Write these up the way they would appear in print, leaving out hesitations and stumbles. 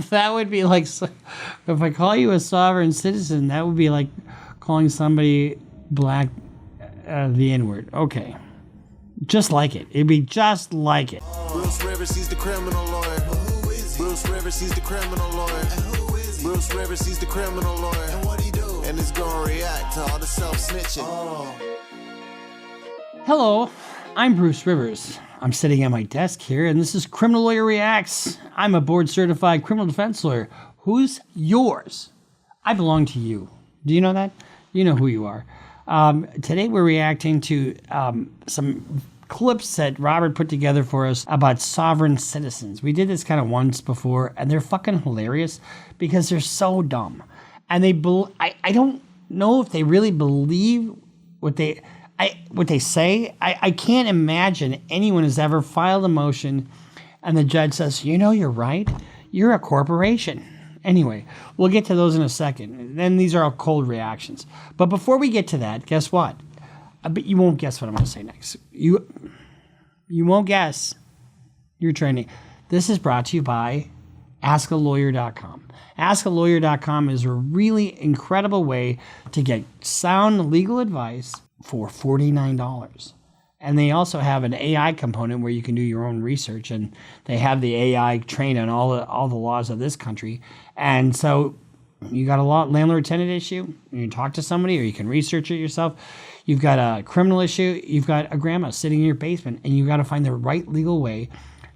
That would be like, if I call you a sovereign citizen, that would be like calling somebody black the N-word. Okay. Just like it. It'd be just like it. Bruce Rivers, he's the criminal lawyer. Bruce Rivers, he's the criminal lawyer. Bruce Rivers, he's the criminal lawyer. And what he do? And he's gonna react to all the self-snitching. Hello, I'm Bruce Rivers. I'm sitting at my desk here, and this is Criminal Lawyer Reacts. I'm a board-certified criminal defense lawyer. Who's yours? I belong to you. Do you know that? You know who you are. Today we're reacting to some clips that Robert put together for us about sovereign citizens. We did this kind of once before, and they're fucking hilarious because they're so dumb. And I don't know if they really believe what they say. I can't imagine anyone has ever filed a motion and the judge says, you know, you're right. You're a corporation. Anyway, we'll get to those in a second. Then these are all cold reactions. But before we get to that, guess what? But you won't guess what I'm going to say next. You won't guess. You're training. This is brought to you by AskALawyer.com. AskALawyer.com is a really incredible way to get sound legal advice for $49. And they also have an AI component where you can do your own research, and they have the AI trained on all the laws of this country. And so you got a landlord-tenant issue, you can talk to somebody, or you can research it yourself. You've got a criminal issue, you've got a grandma sitting in your basement, and you got to find the right legal way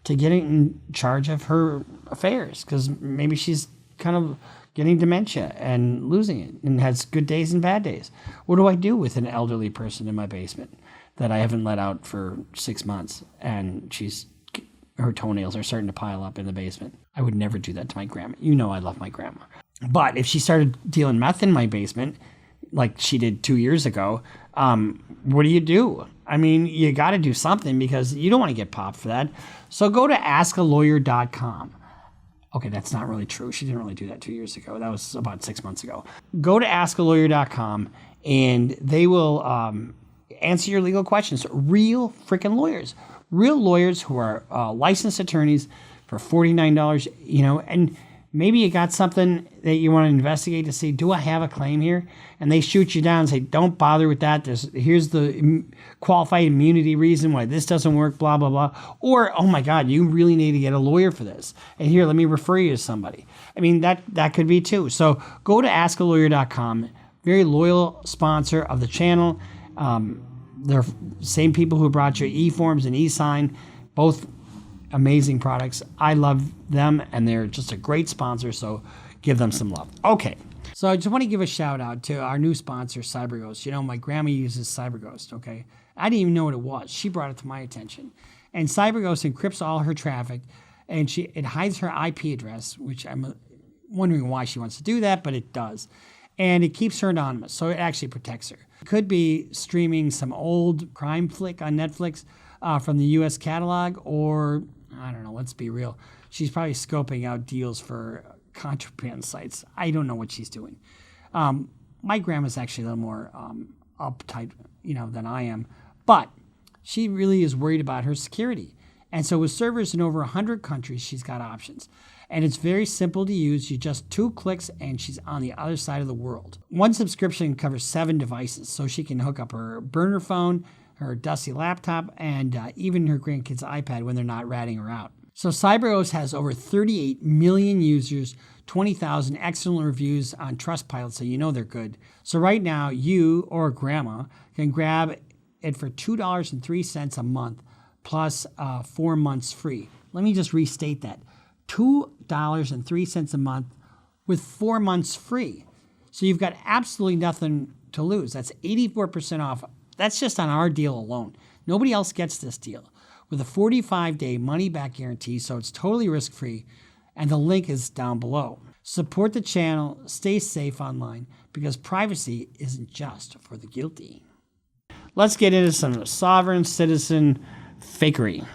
to get in charge of her affairs, because maybe she's kind of getting dementia and losing it and has good days and bad days. What do I do with an elderly person in my basement that I haven't let out for 6 months and her toenails are starting to pile up in the basement? I would never do that to my grandma. You know I love my grandma. But if she started dealing meth in my basement, like she did 2 years ago, what do? I mean, you got to do something because you don't want to get popped for that. So go to AskALawyer.com. Okay, that's not really true. She didn't really do that 2 years ago. That was about 6 months ago. Go to AskALawyer.com, and they will answer your legal questions. Real freaking lawyers. Real lawyers who are licensed attorneys for $49, you know, and maybe you got something that you want to investigate to see, do I have a claim here? And they shoot you down and say, don't bother with that. Here's the qualified immunity reason why this doesn't work, blah, blah, blah. Or, oh my God, you really need to get a lawyer for this. And here, let me refer you to somebody. I mean, that could be too. So go to AskALawyer.com. Very loyal sponsor of the channel. They're same people who brought you eForms and eSign, both amazing products. I love them, and they're just a great sponsor, so give them some love. Okay, so I just want to give a shout out to our new sponsor, CyberGhost. You know, my grandma uses CyberGhost, okay? I didn't even know what it was. She brought it to my attention. And CyberGhost encrypts all her traffic, and it hides her IP address, which I'm wondering why she wants to do that, but it does. And it keeps her anonymous, so it actually protects her. It could be streaming some old crime flick on Netflix from the U.S. catalog, or, I don't know, let's be real. She's probably scoping out deals for contraband sites. I don't know what she's doing. My grandma's actually a little more uptight, you know, than I am, but she really is worried about her security. And so with servers in over 100 countries, she's got options. And it's very simple to use. You just 2 clicks and she's on the other side of the world. One subscription covers 7 devices, so she can hook up her burner phone, her dusty laptop, and even her grandkid's iPad when they're not ratting her out. So CyberGhost has over 38 million users, 20,000 excellent reviews on Trustpilot, so you know they're good. So right now, you or grandma can grab it for $2.03 a month plus 4 months free. Let me just restate that. $2.03 a month with 4 months free. So you've got absolutely nothing to lose. That's 84% off. That's just on our deal alone. Nobody else gets this deal with a 45-day money-back guarantee, so it's totally risk-free, and the link is down below. Support the channel, stay safe online, because privacy isn't just for the guilty. Let's get into some sovereign citizen fakery.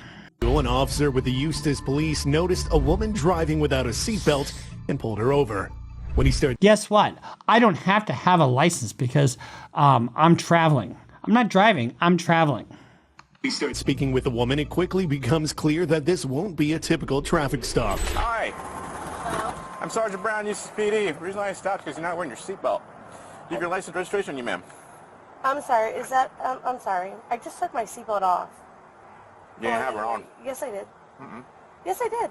An officer with the Eustis Police noticed a woman driving without a seatbelt and pulled her over. When he started, guess what? I don't have to have a license because I'm traveling. I'm not driving, I'm traveling. He starts speaking with the woman. It quickly becomes clear that this won't be a typical traffic stop. All right. I'm Sergeant Brown, UCPD. The reason I stopped is because you're not wearing your seatbelt. You have your license and registration on you, ma'am. I'm sorry, is that, I'm sorry. I just took my seatbelt off. You didn't have her on. Yes, I did. Yes, I did.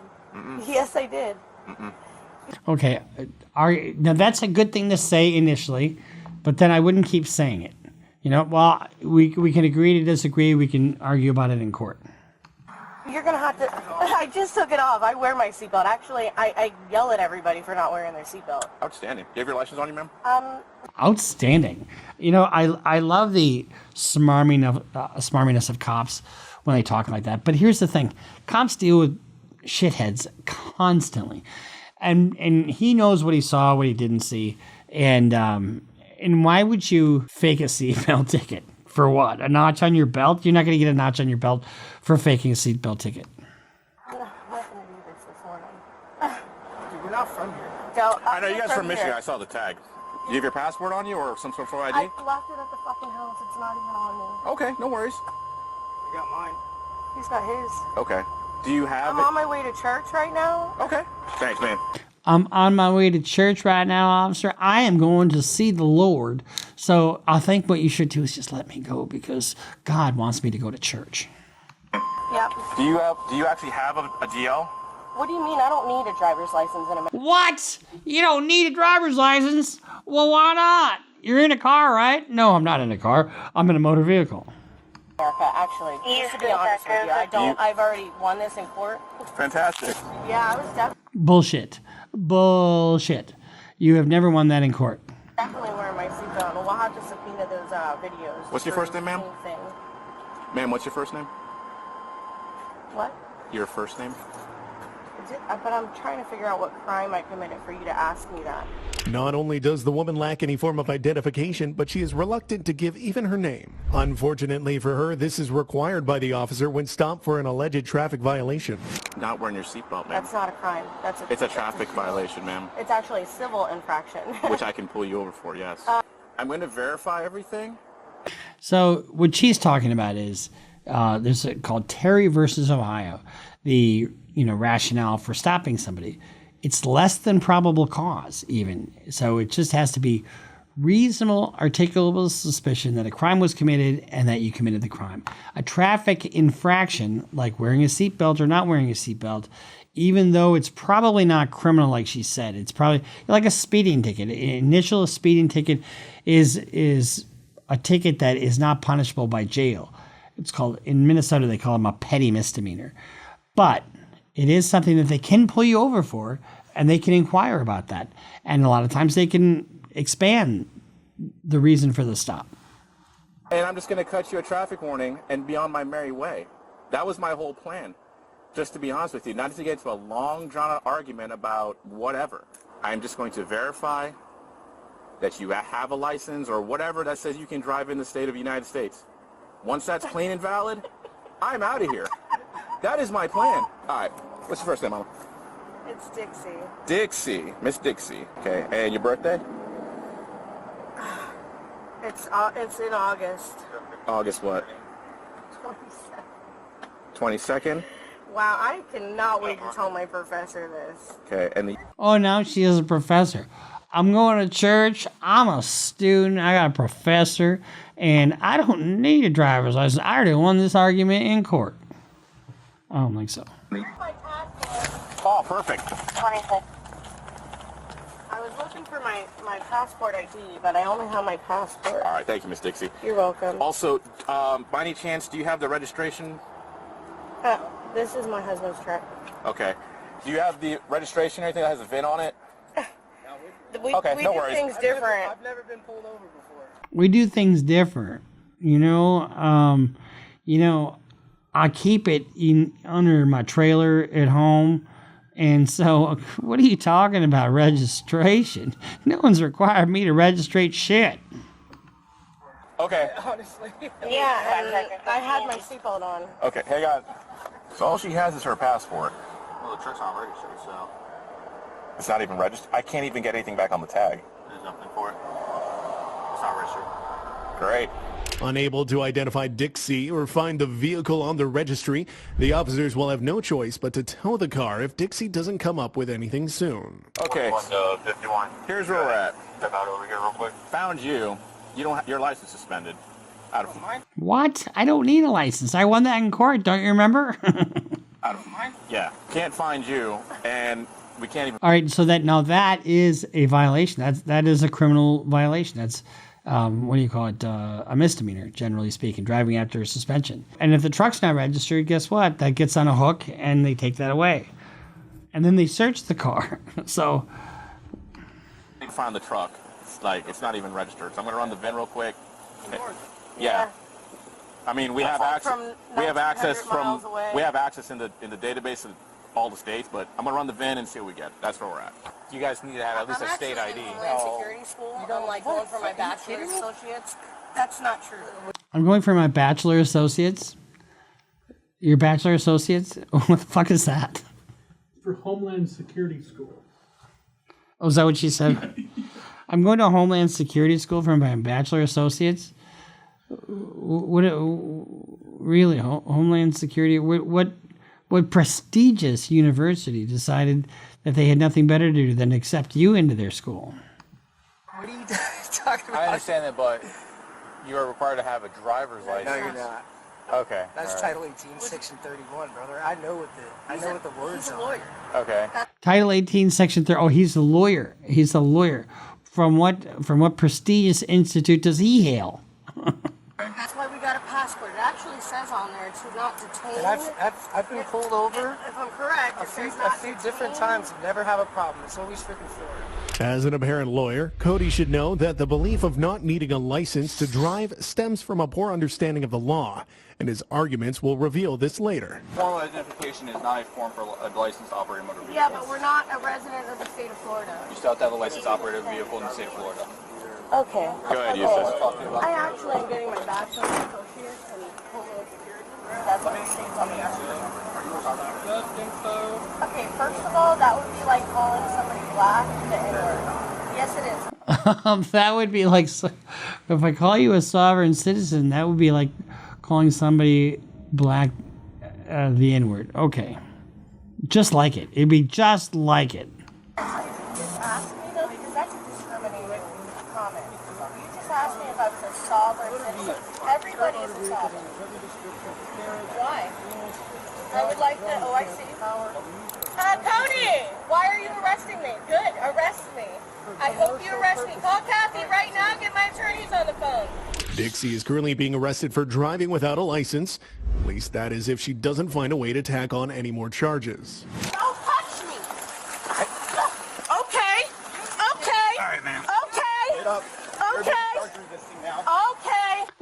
Yes, I did. Okay, now that's a good thing to say initially, but then I wouldn't keep saying it. You know, well, we can agree to disagree. We can argue about it in court. You're going to have to, I just took it off. I wear my seatbelt. Actually, I yell at everybody for not wearing their seatbelt. Outstanding. Do you have your license on you, ma'am? Outstanding. You know, I love the smarminess of cops when they talk like that. But here's the thing. Cops deal with shitheads constantly. And he knows what he saw, what he didn't see. And why would you fake a seatbelt ticket? For what? A notch on your belt? You're not going to get a notch on your belt for faking a seatbelt ticket. I'm not going to do this morning. Dude, we're not from here. No, I know you guys are from Michigan. here. I saw the tag. Do you have your passport on you or some sort of ID? I left it at the fucking house. It's not even on me. Okay, no worries. I got mine. He's got his. Okay. Do you have I'm it? on my way to church right now. Okay. Thanks, man. I'm on my way to church right now, officer. I am going to see the Lord. So I think what you should do is just let me go because God wants me to go to church. Yep. Do you actually have a DL? What do you mean? I don't need a driver's license in America. What? You don't need a driver's license? Well, why not? You're in a car, right? No, I'm not in a car. I'm in a motor vehicle. Actually, just to be honest with you, I don't. I've already won this in court. Fantastic. Yeah, I was Bullshit. Bullshit. You have never won that in court. definitely wearing my seatbelt. We'll have to subpoena those videos. What's your first name, ma'am? Thing. Ma'am, what's your first name? What? Your first name? But I'm trying to figure out what crime I committed for you to ask me that. Not only does the woman lack any form of identification, but she is reluctant to give even her name. Unfortunately for her, this is required by the officer when stopped for an alleged traffic violation. Not wearing your seatbelt, ma'am. That's not a crime. It's a traffic violation, ma'am. It's actually a civil infraction. Which I can pull you over for, yes. I'm going to verify everything. So what she's talking about is there's a called Terry versus Ohio. The rationale for stopping somebody. It's less than probable cause, even. So it just has to be reasonable, articulable suspicion that a crime was committed and that you committed the crime. A traffic infraction, like wearing a seatbelt or not wearing a seatbelt, even though it's probably not criminal, like she said, it's probably like a speeding ticket. Initial speeding ticket is a ticket that is not punishable by jail. It's called, in Minnesota, they call them a petty misdemeanor. But it is something that they can pull you over for, and they can inquire about that. And a lot of times they can expand the reason for the stop. And I'm just going to cut you a traffic warning and be on my merry way. That was my whole plan. Just to be honest with you, not to get into a long, drawn-out argument about whatever. I'm just going to verify that you have a license or whatever that says you can drive in the state of the United States. Once that's clean and valid, I'm out of here. That is my plan. All right. What's your first name, Mama? It's Dixie. Dixie. Miss Dixie. Okay. And your birthday? It's in August. August what? 22nd? Wow, I cannot wait to tell my professor this. Okay. And Oh, now she is a professor. I'm going to church. I'm a student. I got a professor. And I don't need a driver's license. I already won this argument in court. I don't think so. Oh, perfect. 26. I was looking for my passport ID, but I only have my passport. All right. Thank you, Miss Dixie. You're welcome. Also, by any chance, do you have the registration? This is my husband's truck. Okay. Do you have the registration or anything that has a VIN on it? We Okay, no do worries. things different. I've never been pulled over before. We do things different. I keep it under my trailer at home. And so, what are you talking about, registration? No one's required me to register shit. Okay. Honestly. Yeah, and I had my seatbelt on. Okay, hang on. So all she has is her passport. Well, the truck's not registered, so... It's not even registered? I can't even get anything back on the tag. There's nothing for it. It's not registered. Great. Unable to identify Dixie or find the vehicle on the registry, the officers will have no choice but to tow the car if Dixie doesn't come up with anything soon. Okay. 51. Here's where we're at. Step out over here real quick. Found you. You don't have your license suspended. Out of mind. What? I don't need a license. I won that in court. Don't you remember? Out of mind. Yeah. Can't find you, and we can't even. All right. So that is a violation. That is a criminal violation. That's what do you call it? A misdemeanor, generally speaking, driving after suspension. And if the truck's not registered, guess what? That gets on a hook, and they take that away, and then they search the car. So. Find the truck. It's not even registered. So I'm gonna run the VIN real quick. Yeah. I mean, we have access. We have access in the database of all the states, but I'm gonna run the VIN and see what we get. That's where we're at. You guys need to have at least a state ID. I'm actually in security school. I'm like going for my bachelor's associates. That's not true. I'm going for my bachelor associates. Your bachelor associates? What the fuck is that? For Homeland Security School. Oh, is that what she said? I'm going to Homeland Security School for my bachelor associates. What? Really? Homeland Security? What prestigious university decided that they had nothing better to do than accept you into their school? What are you talking about? I understand that, but you are required to have a driver's license. No, you're not. Okay. That's Title 18, Section 31, brother. I know what the words are. Okay. Title 18, Section 30. Oh, he's a lawyer. He's a lawyer. From what prestigious institute does he hail? That's why we got a passport. It actually says on there to not detain. And I've been pulled over If I'm correct, a few different times. Never have a problem. It's always freaking Florida. As an apparent lawyer, Cody should know that the belief of not needing a license to drive stems from a poor understanding of the law, and his arguments will reveal this later. Formal identification is not a form for a license to operate a motor vehicle. Yeah, but we're not a resident of the state of Florida. You still have to have a license to operate a vehicle in the state of Florida. Okay. Go ahead, Eustace. I actually am getting my bachelor's associates in Homeland Security. That's what the state's on the Okay, first of all, that would be like calling somebody black the N-word. Yes, it is. That would be like, if I call you a sovereign citizen, that would be like calling somebody black the N-word. Okay. Just like it. It'd be just like it. Just ask me though, because that's a discriminating comment. You just asked me if I was a sovereign citizen. Everybody is a sovereign. Why? I would like to. Oh, I see. Cody, why are you arresting me? Good, arrest me. I hope you arrest me. Call Kathy right now. Get my attorneys on the phone. Dixie is currently being arrested for driving without a license. At least that is if she doesn't find a way to tack on any more charges. Don't touch me. Okay. Okay. All right, man. Okay. Get up. Okay.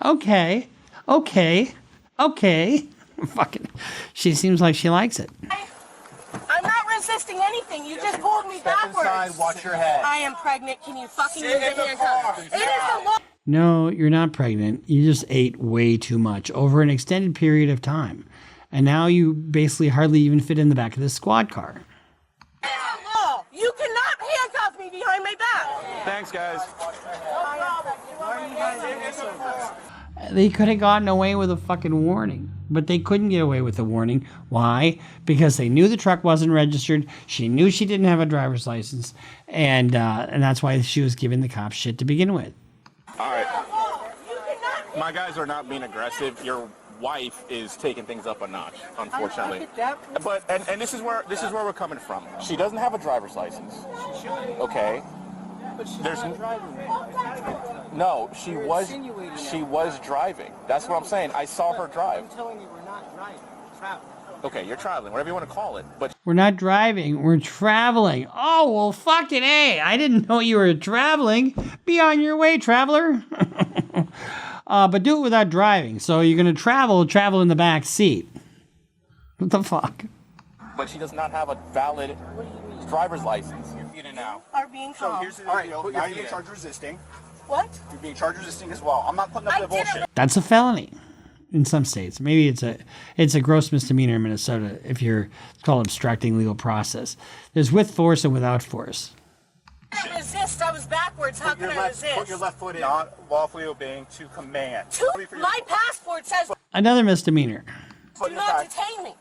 Okay. Okay. Okay. Fucking. She seems like she likes it. I'm not resisting anything. You just pulled me backwards. Inside, watch your head. I am pregnant. Can you fucking use a handcuff? It is the law. No, you're not pregnant. You just ate way too much over an extended period of time. And now you basically hardly even fit in the back of this squad car. It is the law. You cannot handcuff me behind my back. Thanks, guys. They could have gotten away with a fucking warning, but they couldn't get away with a warning. Why? Because they knew the truck wasn't registered. She knew she didn't have a driver's license, and that's why she was giving the cops shit to begin with. All right. My guys are not being aggressive. Your wife is taking things up a notch, unfortunately. But and this is where we're coming from. She doesn't have a driver's license. Okay. There's no. She was driving. That's what I'm saying. I saw her drive. I'm telling you, we're not driving. We're traveling. Okay, you're traveling, whatever you want to call it. But We're not driving. We're traveling. Oh, well, fucking A. I didn't know you were traveling. Be on your way, traveler. But do it without driving. So you're going to travel in the back seat. What the fuck? but she does not have a valid driver's license. You're feeding now. Are being So calm. here's the All right, deal. put Now your you're feet being in. charged resisting. What? You're being charged resisting as well. I'm not putting up I that didn't- bullshit. That's a felony in some states. Maybe it's a gross misdemeanor in Minnesota if it's called obstructing legal process. There's with force and without force. I didn't resist. I was backwards. passports. How can I resist? Put your left foot in. Not lawfully obeying to command. My passport says Another misdemeanor. do not detain me.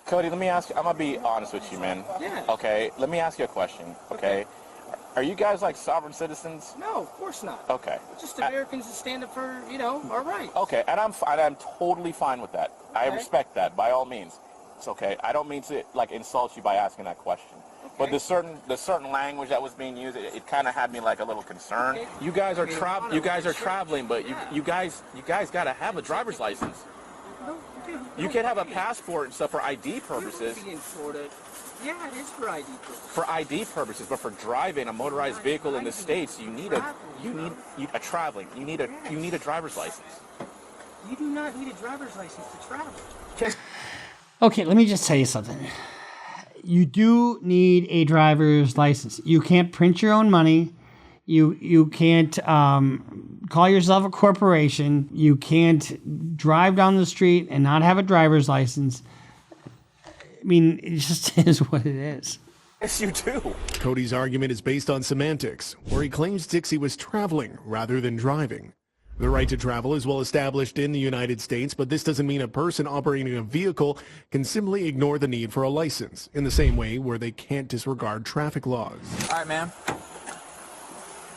Cody, let me ask you, I'm going to be honest with you, man. Yeah. Okay, let me ask you a question, okay? Are you guys like sovereign citizens? No, of course not. Okay. Just Americans that stand up for, our rights. Okay, and I'm totally fine with that. I Okay. respect that, by all means. It's okay. I don't mean to, like, insult you by asking that question. But the certain language that was being used, it kind of had me like a little concerned. Okay. You guys are traveling, but you guys got to have a driver's license. You can have a passport and stuff for ID purposes. In Florida. Yeah, it is for ID purposes. For ID purposes, but for driving a motorized vehicle in the States, you need a driver's license. You do not need a driver's license to travel. Okay, let me just tell you something. You do need a driver's license. You can't print your own money. You can't call yourself a corporation. You can't drive down the street and not have a driver's license. I mean, it just is what it is. Yes, you do. Cody's argument is based on semantics, where he claims Dixie was traveling rather than driving. The right to travel is well established in the United States, but this doesn't mean a person operating a vehicle can simply ignore the need for a license, in the same way where they can't disregard traffic laws. All right, ma'am.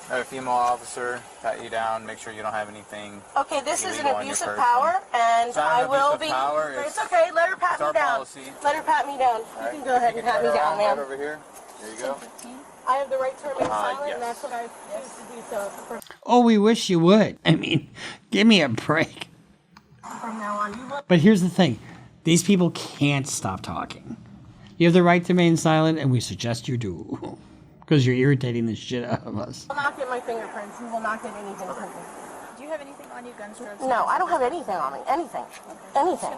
I have a female officer, pat you down, make sure you don't have anything. Okay, this is an illegal on abuse your of person. power, and It's not an I will abuse be. of power, It's okay. Let her pat it's me our down. policy. Let her pat me down. You can go ahead and pat me down, Right ma'am. over here. There you go. I have the right to remain silent, yes. and that's what I choose to do. So Oh, we wish you would. I mean, give me a break. from now on, you will. But here's the thing. These people can't stop talking. You have the right to remain silent, and we suggest you do. Because you're irritating the shit out of us. will not get my fingerprints. You will not get anything from me. Do you have anything on you, guns, drugs? No, I don't have anything on me. Anything. Anything.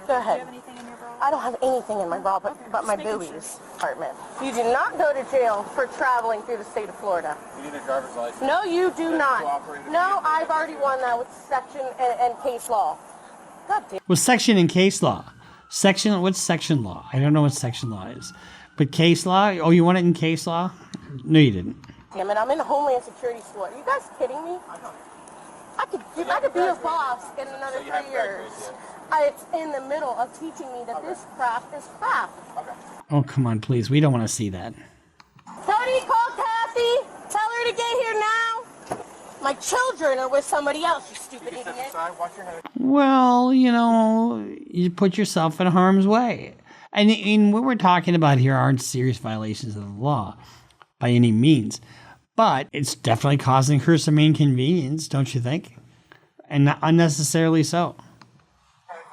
Go ahead. Do you have anything in your bra? I don't have anything in my bra but my boobies. Department. You do not go to jail for traveling through the state of Florida. You need a driver's license. No, you do not. Cooperative No, I've already won that with section and case law. God damn. With section and case law. What's section law? I don't know what section law is. But case law? Oh, you want it in case law? No, you didn't. Damn it, I'm in the Homeland Security store. Are you guys kidding me? I could be your boss in another 3 years. It's in the middle of teaching me that this crap is crap. Oh, come on, please. We don't want to see that. Cody, call Kathy. Tell her to get here now. My children are with somebody else, you stupid idiot. Watch your head. Well, you put yourself in harm's way. And what we're talking about here aren't serious violations of the law by any means. But it's definitely causing her some inconvenience, don't you think? And not unnecessarily so.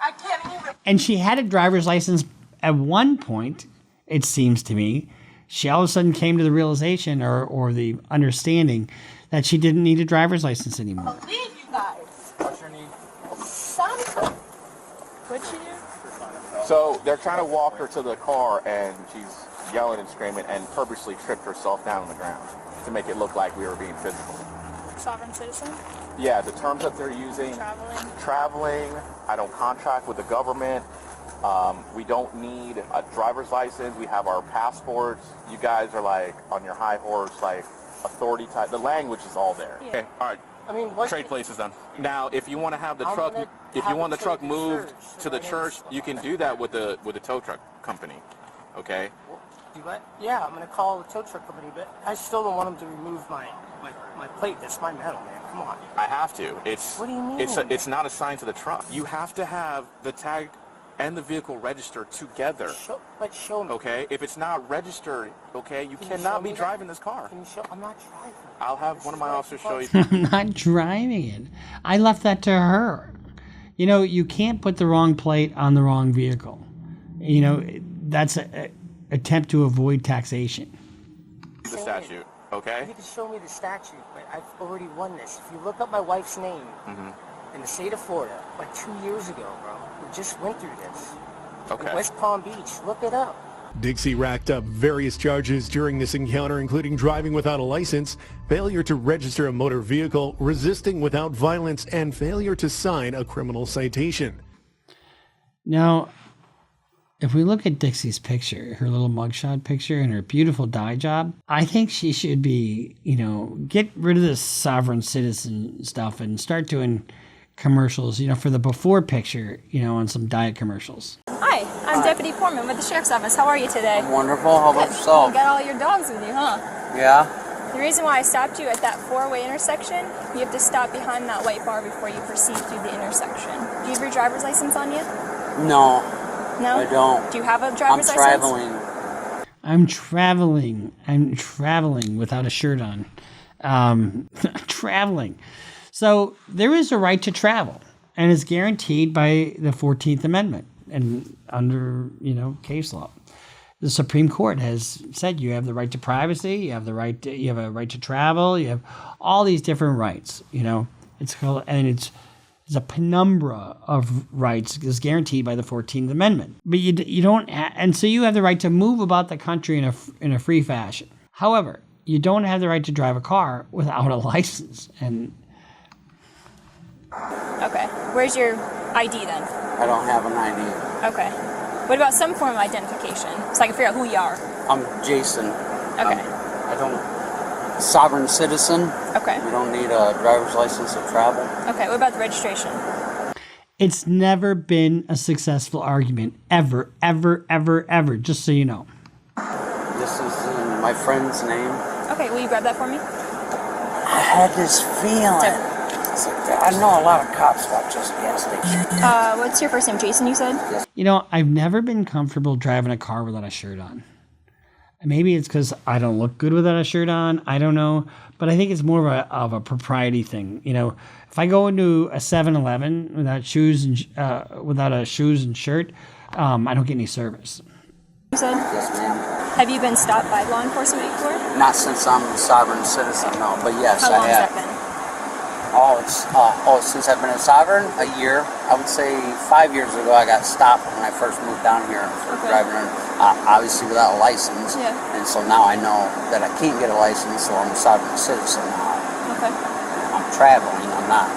I can't even. And she had a driver's license at one point, it seems to me. She all of a sudden came to the realization or the understanding that she didn't need a driver's license anymore. Believe you guys. What's your knee? Something. What'd she do? So they're trying to walk her to the car, and she's yelling and screaming and purposely tripped herself down on the ground to make it look like we were being physical. Sovereign citizen? Yeah, the terms that they're using, traveling, I don't contract with the government, we don't need a driver's license, we have our passports, you guys are like on your high horse, like authority type, the language is all there. Yeah. Okay, all right. I mean, what? Trade places done. Now, if you want to have the I'm truck, gonna if have you want it the truck take the moved church. to the church, you can do that with the tow truck company. Okay. Do what? Yeah, I'm gonna call the tow truck company, but I still don't want them to remove my plate. That's my metal, man. Come on. I have to. It's What do you mean? It's not assigned to the truck. You have to have the tag and the vehicle registered together. Show me. Okay. If it's not registered, okay, you Can you show cannot me be that? driving this car. Can you show? I'm not driving. I'll have one of my officers show you. I'm not driving it. I left that to her. You can't put the wrong plate on the wrong vehicle. That's an attempt to avoid taxation. The statute. Okay. You can show me the statute, but I've already won this. If you look up my wife's name in the state of Florida, like 2 years ago, bro, we just went through this. Okay. In West Palm Beach, look it up. Dixie racked up various charges during this encounter, including driving without a license, failure to register a motor vehicle, resisting without violence, and failure to sign a criminal citation. Now, If we look at Dixie's picture, her little mugshot picture and her beautiful dye job, I think she should be, get rid of this sovereign citizen stuff and start doing commercials, for the before picture, on some diet commercials. Hi, I'm Deputy Foreman with the Sheriff's Office. How are you today? Wonderful. How about yourself? You got all your dogs with you, huh? Yeah. The reason why I stopped you at that four-way intersection, you have to stop behind that white bar before you proceed through the intersection. Do you have your driver's license on you? No. No? I don't. Do you have a driver's license? I'm traveling. I'm traveling without a shirt on. Traveling. So there is a right to travel, and it's guaranteed by the 14th Amendment and under, case law. The Supreme Court has said you have the right to privacy, you have a right to travel, you have all these different rights, It's called, and it's a penumbra of rights is guaranteed by the 14th Amendment. But you don't, and so you have the right to move about the country in a free fashion. However, you don't have the right to drive a car without a license. And okay, where's your ID then? I don't have an ID. Okay. What about some form of identification, so I can figure out who you are? I'm Jason. Okay. I don't. Sovereign citizen. Okay. We don't need a driver's license to travel. Okay. What about the registration? It's never been a successful argument, ever, ever, ever, ever. Just so you know. This is in my friend's name. Okay. Will you grab that for me? I had this feeling. I know a lot of cops about just gas stations. What's your first name? Jason, you said? I've never been comfortable driving a car without a shirt on. Maybe it's because I don't look good without a shirt on. I don't know. But I think it's more of a propriety thing. If I go into a 7-Eleven without shoes and shirt, I don't get any service. You said? Yes, ma'am. Have you been stopped by law enforcement before? Not since I'm a sovereign citizen, no. But yes, How long I has have. that been? Since I've been a sovereign, a year. I would say 5 years ago I got stopped when I first moved down here for driving, obviously without a license. Yeah. And so now I know that I can't get a license, so I'm a sovereign citizen now. Okay. I'm traveling, I'm not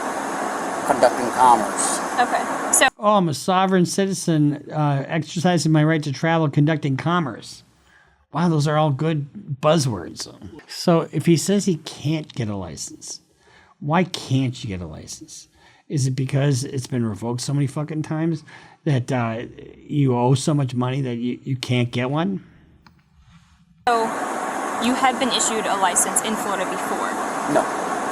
conducting commerce. Okay. So. Oh, I'm a sovereign citizen exercising my right to travel, conducting commerce. Wow, those are all good buzzwords. So if he says he can't get a license, why can't you get a license? Is it because it's been revoked so many fucking times that you owe so much money that you can't get one? So, you had been issued a license in Florida before? No.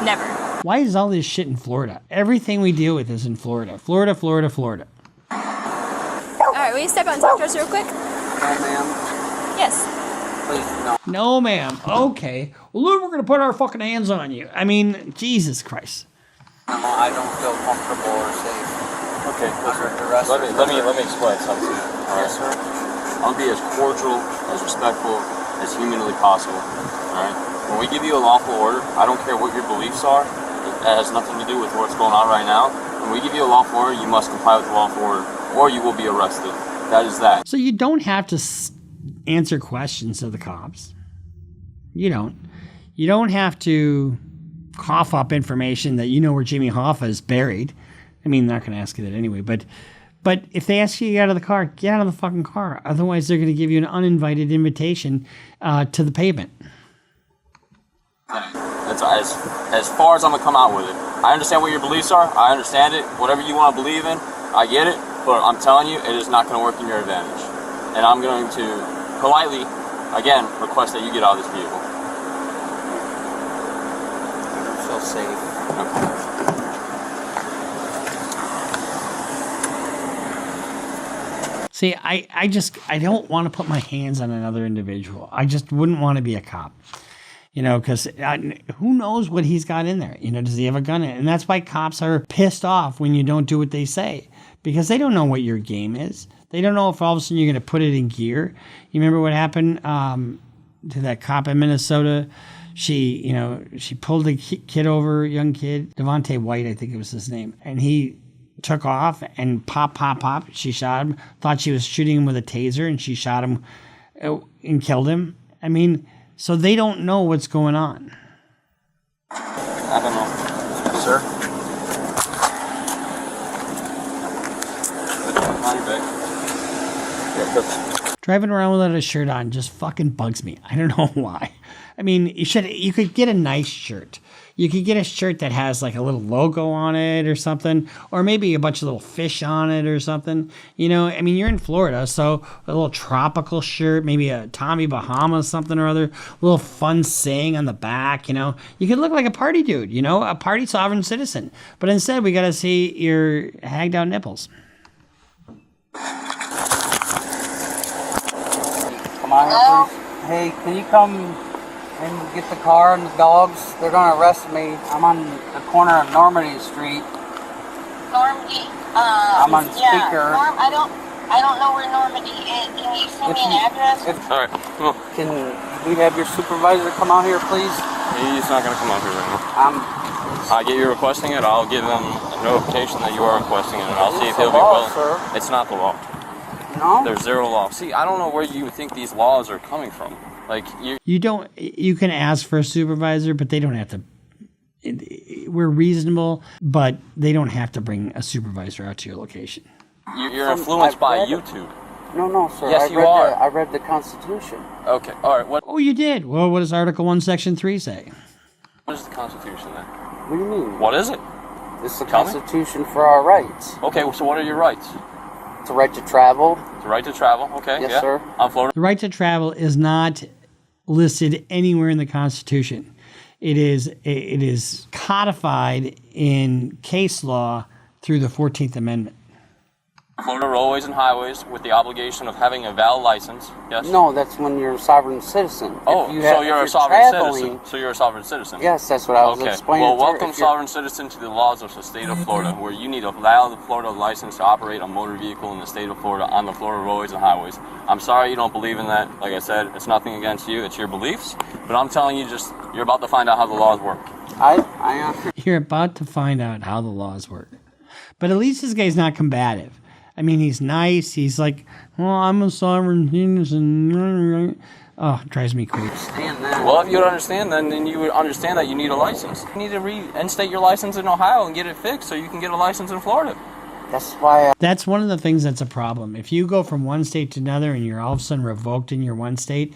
Never. Why is all this shit in Florida? Everything we deal with is in Florida. Florida, Florida, Florida. Alright, will you step out and talk to us real quick? No, ma'am. Yes. Please, no. No, ma'am. Okay. Well, look, we're going to put our fucking hands on you. I mean, Jesus Christ. I don't feel comfortable or safe. Okay, listen. Let me explain something. Yes, sir. I'll be as cordial, as respectful, as humanly possible. All right. When we give you a lawful order, I don't care what your beliefs are. It has nothing to do with what's going on right now. When we give you a lawful order, you must comply with the lawful order, or you will be arrested. That is that. So you don't have to answer questions to the cops. You don't. You don't have to cough up information that you know where Jimmy Hoffa is buried. I mean, they're not going to ask you that anyway, but if they ask you to get out of the car, get out of the fucking car. Otherwise, they're going to give you an uninvited invitation to the pavement. That's as far as I'm going to come out with it. I understand what your beliefs are. I understand it. Whatever you want to believe in, I get it. But I'm telling you, it is not going to work in your advantage. And I'm going to politely, again, request that you get out of this vehicle. I feel safe. See, I don't want to put my hands on another individual. I just wouldn't want to be a cop, because who knows what he's got in there? Does he have a gun in it? And that's why cops are pissed off when you don't do what they say, because they don't know what your game is. They don't know if all of a sudden you're going to put it in gear. You remember what happened to that cop in Minnesota? She pulled a kid over, young kid, Devontae White, I think it was his name, and he took off and pop. She shot him, thought she was shooting him with a taser, and she shot him and killed him. I mean, so they don't know what's going on. I don't know. Sir? Yes. Driving around without a shirt on just fucking bugs me. I don't know why. I mean, you could get a nice shirt. You could get a shirt that has like a little logo on it or something, or maybe a bunch of little fish on it or something. You know, I mean, you're in Florida, so a little tropical shirt, maybe a Tommy Bahama something or other, a little fun saying on the back, you know. You could look like a party dude, you know, a party sovereign citizen. But instead, we got to see your hagged out nipples. Come on here, please. Hey, can you come and get the car and the dogs? They're gonna arrest me. I'm on the corner of Normandy Street. Normandy. I'm on speaker. I don't know where Normandy is. Can you send me an address? All right, come on. Can we have your supervisor come out here, please? He's not going to come out here right now. I get you requesting it. I'll give them a notification that you are requesting it, and I'll see if he'll be willing. Sir. It's not the law. No? There's zero law. See, I don't know where you think these laws are coming from. Like You can ask for a supervisor, but they don't have to. We're reasonable, but they don't have to bring a supervisor out to your location. You're influenced by YouTube. No, sir. Yes, you are. I read the Constitution. Okay, all right. What Oh, you did? Well, what does Article 1, Section 3 say? What is the Constitution then? What do you mean? What is it? It's the Constitution for our rights. Okay, so what are your rights? The right to travel. The right to travel, okay. Yes, yeah. sir. On Florida. The right to travel is not listed anywhere in the Constitution. It is codified in case law through the 14th Amendment. Florida roadways and highways with the obligation of having a valid license. Yes. No, that's when you're a sovereign citizen. Oh, so you're a sovereign citizen. So you're a sovereign citizen. Yes, that's what I was explaining. Well, welcome, sovereign citizen, to the laws of the state of Florida, where you need a valid Florida license to operate a motor vehicle in the state of Florida on the Florida roadways and highways. I'm sorry you don't believe in that. Like I said, it's nothing against you. It's your beliefs. But I'm telling you, you're about to find out how the laws work. I am. You're about to find out how the laws work. But at least this guy's not combative. I mean, he's nice. He's like, well, I'm a sovereign citizen. Oh, it drives me crazy. Well, if you would understand, then you would understand that you need a license. You need to reinstate your license in Ohio and get it fixed so you can get a license in Florida. That's why. That's one of the things that's a problem. If you go from one state to another and you're all of a sudden revoked in your one state,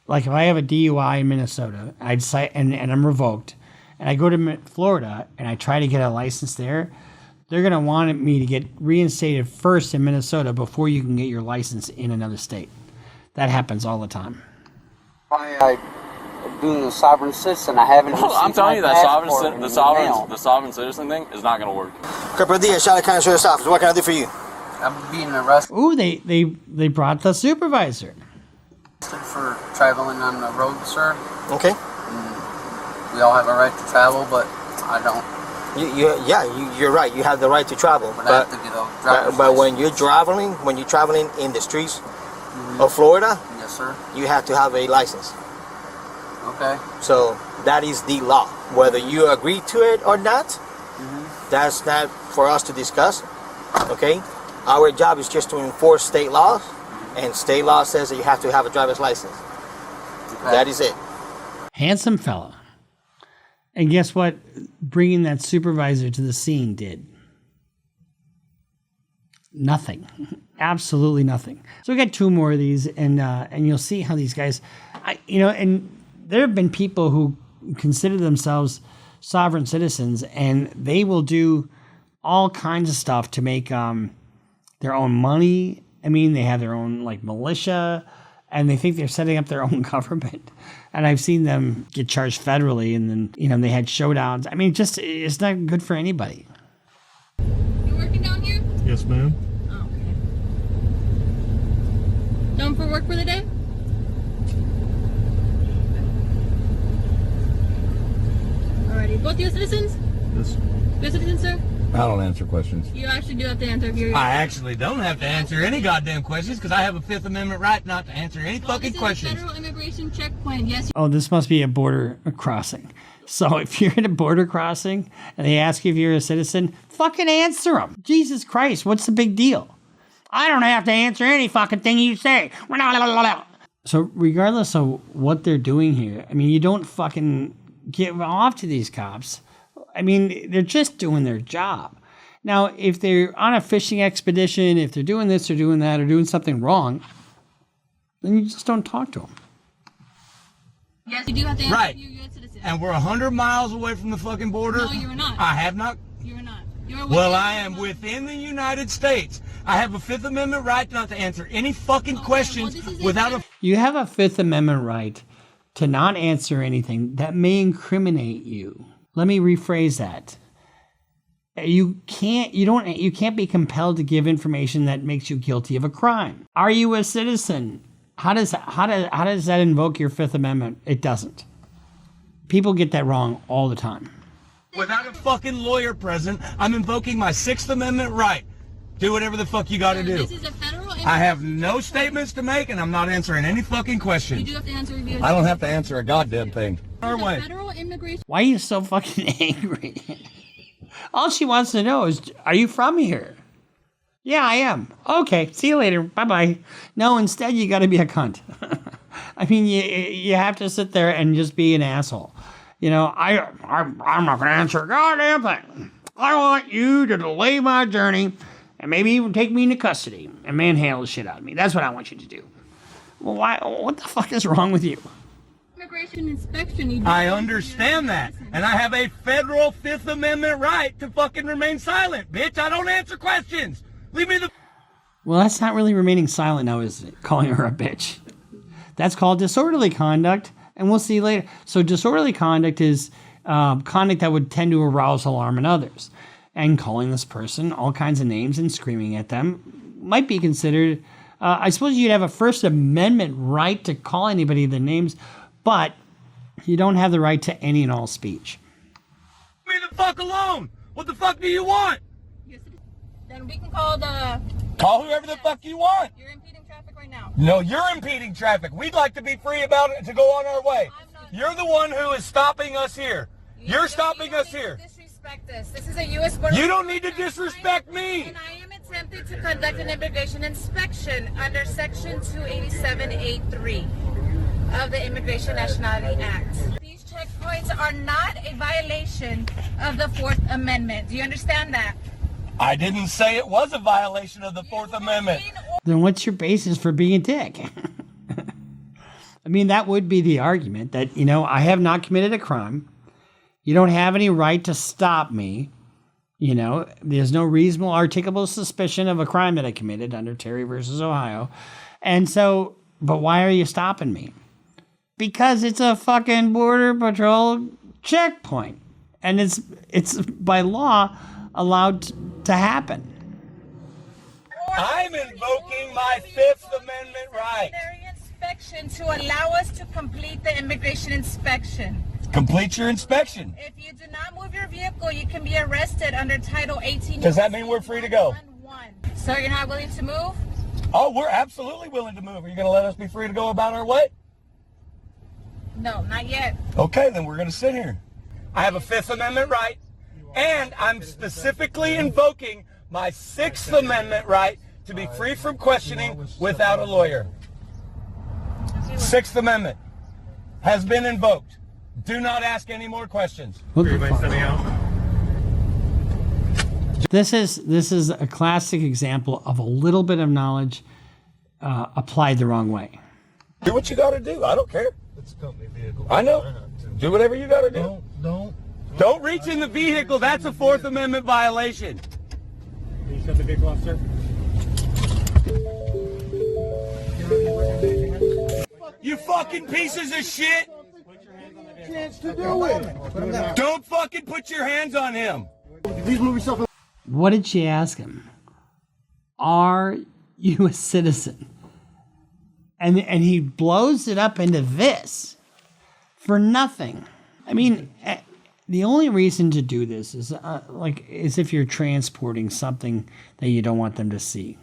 like if I have a DUI in Minnesota, I'd cite and I'm revoked, and I go to Florida and I try to get a license there, they're going to want me to get reinstated first in Minnesota before you can get your license in another state. That happens all the time. I'm doing the sovereign citizen. I haven't. I'm telling you that the sovereign citizen thing is not going to work. Corporal Diaz, Charlotte County Sheriff's Office. What can I do for you? I'm being arrested. Ooh, they brought the supervisor. For traveling on the road, sir. Okay. We all have a right to travel, but I don't. You're right. You have the right to travel, but when you're traveling in the streets of Florida, yes, sir, you have to have a license. Okay. So that is the law. Whether you agree to it or not, that's not for us to discuss. Okay. Our job is just to enforce state laws, and state law says that you have to have a driver's license. Okay. That is it. Handsome fella. And guess what? Bringing that supervisor to the scene did nothing. Absolutely nothing. So we got two more of these, and you'll see how these guys, and there have been people who consider themselves sovereign citizens, and they will do all kinds of stuff to make their own money. I mean, they have their own militia, and they think they're setting up their own government. And I've seen them get charged federally, and then, they had showdowns. I mean, it's not good for anybody. You working down here? Yes, ma'am. Oh, okay. Done for work for the day? Alrighty. Both you citizens? Yes. You're citizens, sir? I don't answer questions. You actually do have to answer if you're... I actually don't have to answer any goddamn questions because I have a Fifth Amendment right not to answer any fucking questions. Federal immigration checkpoint, yes. Oh, this must be a border crossing. So if you're at a border crossing and they ask you if you're a citizen, fucking answer them. Jesus Christ, what's the big deal? I don't have to answer any fucking thing you say. So regardless of what they're doing here, I mean, you don't fucking give off to these cops. I mean, they're just doing their job. Now, if they're on a fishing expedition, if they're doing this or doing that or doing something wrong, then you just don't talk to them. Yes, you do have to answer. Right. You're a citizen. And we're 100 miles away from the fucking border. No, you're not. I have not. You're not. Well, I am within the United States. I have a Fifth Amendment right not to answer any fucking questions without a... You have a Fifth Amendment right to not answer anything that may incriminate you. Let me rephrase that. You can't be compelled to give information that makes you guilty of a crime. Are you a citizen? How does that invoke your Fifth Amendment? It doesn't. People get that wrong all the time. Without a fucking lawyer present, I'm invoking my Sixth Amendment right. Do whatever the fuck you gotta do. This is a federal... I have no statements to make, and I'm not answering any fucking questions. You do have to answer reviews. I don't have to answer a goddamn thing. Our way. Federal immigration... Why are you so fucking angry? All she wants to know is, are you from here? Yeah, I am. Okay, see you later. Bye-bye. No, instead you got to be a cunt. I mean, you have to sit there and just be an asshole. You know, I'm not going to answer a goddamn thing. I want you to delay my journey and maybe even take me into custody and manhandle the shit out of me. That's what I want you to do. Well, why? What the fuck is wrong with you? Immigration inspection. I understand that. And I have a federal Fifth Amendment right to fucking remain silent. Bitch, I don't answer questions. Leave me the... Well, that's not really remaining silent now, is it? Calling her a bitch. That's called disorderly conduct, and we'll see later. So disorderly conduct is conduct that would tend to arouse alarm in others. And calling this person all kinds of names and screaming at them might be considered... I suppose you'd have a First Amendment right to call anybody the names, but you don't have the right to any and all speech. Leave me the fuck alone! What the fuck do you want? Then we can call the... Call whoever the fuck you want. You're impeding traffic right now. No, you're impeding traffic. We'd like to be free about it to go on our way. You're the one who is stopping us here. You're stopping us here. Disrespect this. This is a U.S. border... You don't need to disrespect me. And I am attempting to conduct an immigration inspection under Section 287A3 of the Immigration Nationality Act. These checkpoints are not a violation of the Fourth Amendment. Do you understand that? I didn't say it was a violation of the Fourth Amendment. Then what's your basis for being a dick? I mean, that would be the argument that, you know, I have not committed a crime. You don't have any right to stop me. You know, there's no reasonable articulable suspicion of a crime that I committed under Terry versus Ohio. And so, but why are you stopping me? Because it's a fucking Border Patrol checkpoint. And it's by law allowed to happen. I'm invoking my Fifth Amendment right. Inspection to allow us to complete the immigration inspection. Complete your inspection. If you do not move your vehicle, you can be arrested under Title 18. Does that mean we're free to go? So you're not willing to move? Oh, we're absolutely willing to move. Are you going to let us be free to go about our way? No, not yet. Okay, then we're going to sit here. I have a Fifth Amendment right. And I'm specifically invoking my Sixth Amendment right to be free from questioning without a lawyer. Sixth Amendment has been invoked. Do not ask any more questions. This is a classic example of a little bit of knowledge applied the wrong way. Do what you got to do. I don't care. It's a company vehicle. I know. Do whatever you got to do. Don't reach in the vehicle. That's a Fourth Amendment violation. Can you shut the vehicle off, sir? You fucking pieces of shit! Chance to do it. Don't fucking put your hands on him. Please move yourself. What did she ask him? Are you a citizen? And he blows it up into this for nothing. I mean, the only reason to do this is is if you're transporting something that you don't want them to see.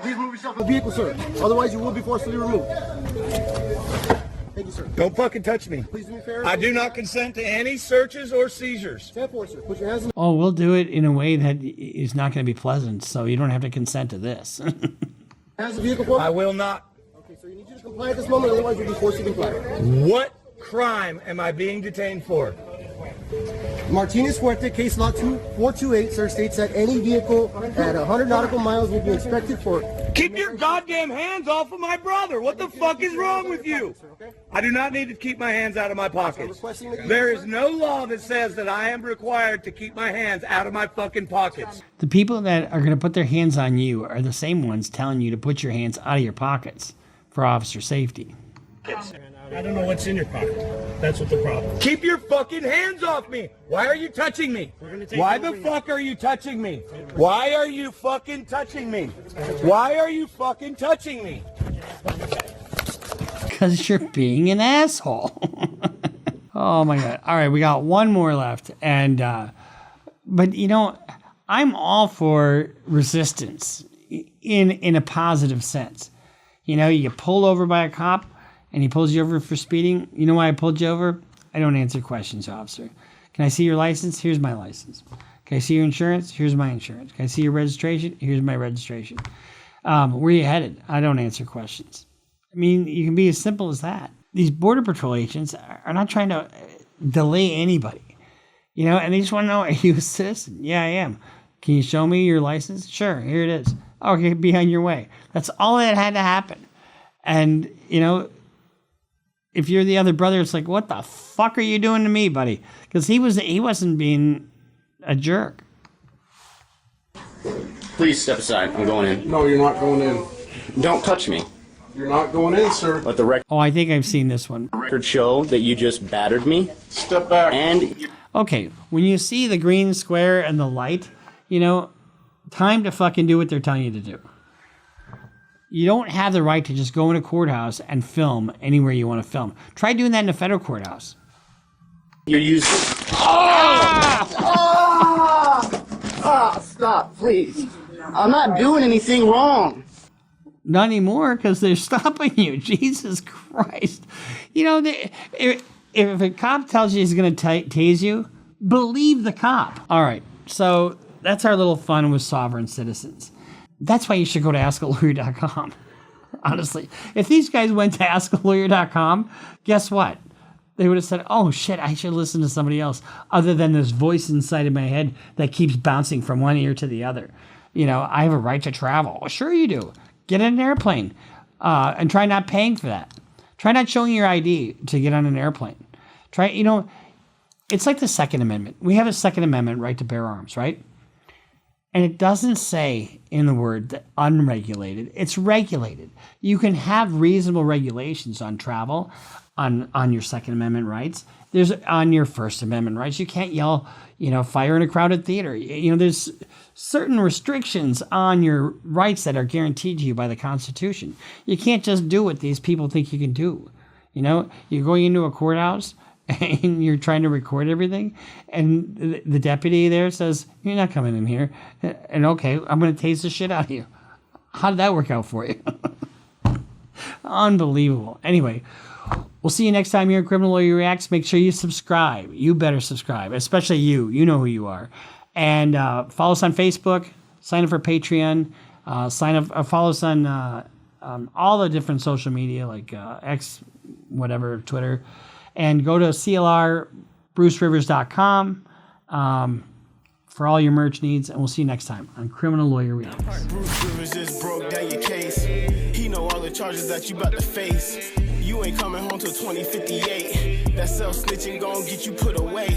Please move yourself from the vehicle, sir. Otherwise, you will be forcibly removed. Thank you, sir. Don't fucking touch me. Please do me fair. I do not consent to any searches or seizures. Stand for it, sir. Put your hands in. Oh, we'll do it in a way that is not going to be pleasant, so you don't have to consent to this. Hands the vehicle for? I will not. Okay, so you need you to comply at this moment, otherwise you'll be forced to comply. What crime am I being detained for? Martinez Fuerte, case law 2428, sir, states that any vehicle at 100 nautical miles will be inspected for... Keep your goddamn hands off of my brother. What the fuck is wrong with you? I do not need to keep my hands out of my pockets. There is no law that says that I am required to keep my hands out of my fucking pockets. The people that are going to put their hands on you are the same ones telling you to put your hands out of your pockets for officer safety. I don't know what's in your pocket. That's what the problem is. Keep your fucking hands off me. Why are you touching me? Why the fuck are you touching me? Why are you fucking touching me? Why are you fucking touching me? Because you're being an asshole. Oh my God. All right, we got one more left. And, but you know, I'm all for resistance in a positive sense. You know, you get pulled over by a cop and he pulls you over for speeding. You know why I pulled you over? I don't answer questions, officer. Can I see your license? Here's my license. Can I see your insurance? Here's my insurance. Can I see your registration? Here's my registration. Where are you headed? I don't answer questions. I mean, you can be as simple as that. These Border Patrol agents are not trying to delay anybody, you know, and they just want to know, are you a citizen? Yeah, I am. Can you show me your license? Sure, here it is. Okay, be on your way. That's all that had to happen. And, you know, if you're the other brother, it's like, what the fuck are you doing to me, buddy? Because he wasn't being a jerk. Please step aside. I'm going in. No, you're not going in. Don't touch me. You're not going in, sir. Let the record I think I've seen this one. show that you just battered me. Step back. And okay, when you see the green square and the light, you know, time to fucking do what they're telling you to do. You don't have the right to just go in a courthouse and film anywhere you want to film. Try doing that in a federal courthouse. you're using... Stop, please. I'm not doing anything wrong. Not anymore, because they're stopping you. Jesus Christ. You know, if a cop tells you he's going to tase you, believe the cop. All right, so that's our little fun with sovereign citizens. That's why you should go to askalawyer.com. Honestly, if these guys went to askalawyer.com, guess what? They would have said, oh shit, I should listen to somebody else other than this voice inside of my head that keeps bouncing from one ear to the other. You know, I have a right to travel. Well, sure you do. Get in an airplane and try not paying for that. Try not showing your ID to get on an airplane. Try, you know, it's like the Second Amendment. We have a Second Amendment right to bear arms, right? And it doesn't say in the word that unregulated. It's regulated. You can have reasonable regulations on travel, on your Second Amendment rights. There's on your First Amendment rights. You can't yell, you know, fire in a crowded theater. You know, there's certain restrictions on your rights that are guaranteed to you by the Constitution. You can't just do what these people think you can do. You know, you're going into a courthouse and you're trying to record everything, and the deputy there says, you're not coming in here. And okay, I'm going to tase the shit out of you. How did that work out for you? Unbelievable. Anyway, we'll see you next time here at Criminal Lawyer Reacts. Make sure you subscribe. You better subscribe, especially you. You know who you are. And follow us on Facebook. Sign up for Patreon. Follow us on all the different social media like X, whatever, Twitter. And go to CLRBruceRivers.com for all your merch needs. And we'll see you next time on Criminal Lawyer Reacts. Bruce Rivers just broke down your case. He know all the charges that you about to face. You ain't coming home till 2058. That self-snitching gon' get you put away.